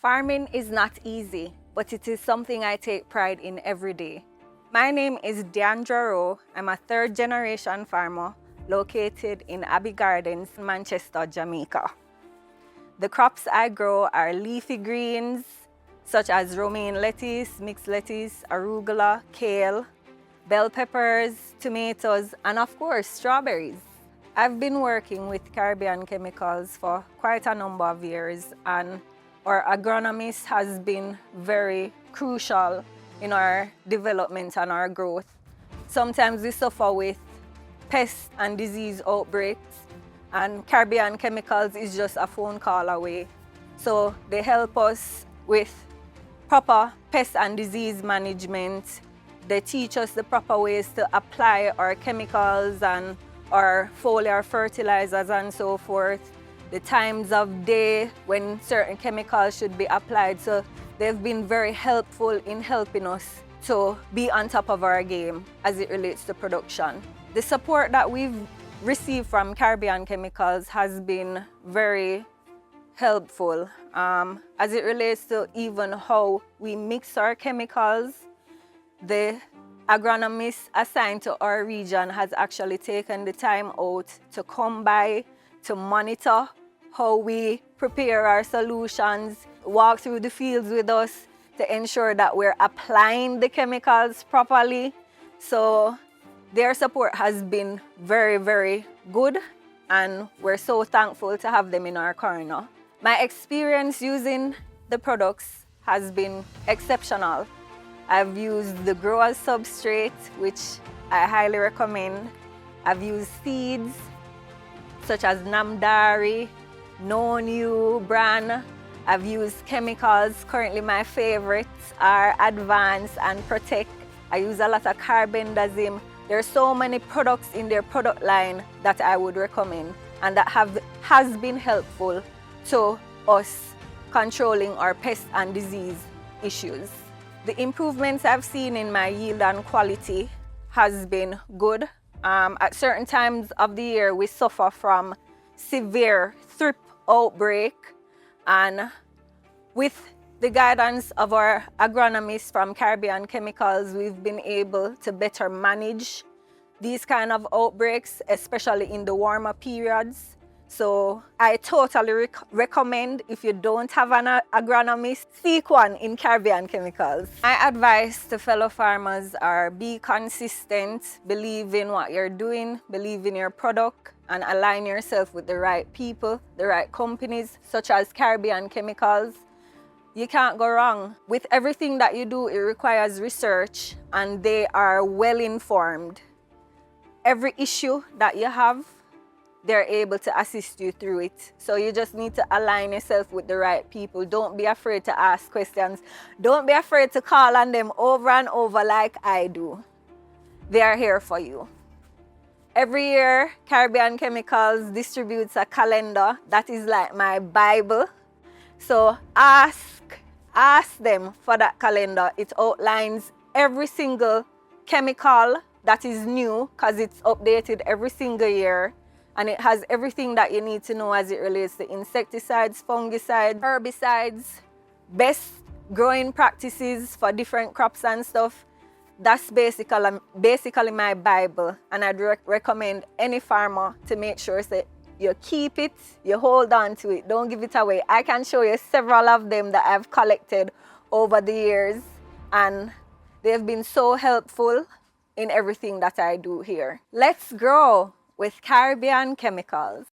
Farming is not easy, but it is something I take pride in every day. My name is Deandra Rowe. I'm a third-generation farmer located in Abbey Gardens, Manchester, Jamaica. The crops I grow are leafy greens, such as romaine lettuce, mixed lettuce, arugula, kale, bell peppers, tomatoes, and of course, strawberries. I've been working with Caribbean Chemicals for quite a number of years, and our agronomist has been very crucial in our development and our growth. Sometimes we suffer with pest and disease outbreaks, and Caribbean Chemicals is just a phone call away. So they help us with proper pest and disease management. They teach us the proper ways to apply our chemicals and our foliar fertilizers and so forth, the times of day when certain chemicals should be applied. So they've been very helpful in helping us to be on top of our game as it relates to production. The support that we've received from Caribbean Chemicals has been very helpful as it relates to even how we mix our chemicals. The agronomist assigned to our region has actually taken the time out to come by to monitor how we prepare our solutions, walk through the fields with us to ensure that we're applying the chemicals properly. So their support has been very, very good, and we're so thankful to have them in our corner. My experience using the products has been exceptional. I've used the grower's substrate, which I highly recommend. I've used seeds such as Namdari, Known You, Bran. I've used chemicals. Currently my favorites are Advance and Protect. I use a lot of carbendazim. There are so many products in their product line that I would recommend and that has been helpful to us controlling our pest and disease issues. The improvements I've seen in my yield and quality has been good. At certain times of the year, we suffer from severe thrip outbreak, and with the guidance of our agronomists from Caribbean Chemicals, we've been able to better manage these kind of outbreaks, especially in the warmer periods. So I totally recommend, if you don't have an agronomist, seek one in Caribbean Chemicals. My advice to fellow farmers are be consistent, believe in what you're doing, believe in your product, and align yourself with the right people, the right companies, such as Caribbean Chemicals. You can't go wrong. With everything that you do, it requires research, and they are well informed. Every issue that you have, they're able to assist you through it. So you just need to align yourself with the right people. Don't be afraid to ask questions. Don't be afraid to call on them over and over like I do. They are here for you. Every year, Caribbean Chemicals distributes a calendar that is like my Bible. So ask them for that calendar. It outlines every single chemical that is new, because it's updated every single year. And it has everything that you need to know as it relates to insecticides, fungicides, herbicides, best growing practices for different crops and stuff. That's basically my Bible. And I'd recommend any farmer to make sure that you keep it, you hold on to it, don't give it away. I can show you several of them that I've collected over the years, and they've been so helpful in everything that I do here. Let's grow with Caribbean Chemicals.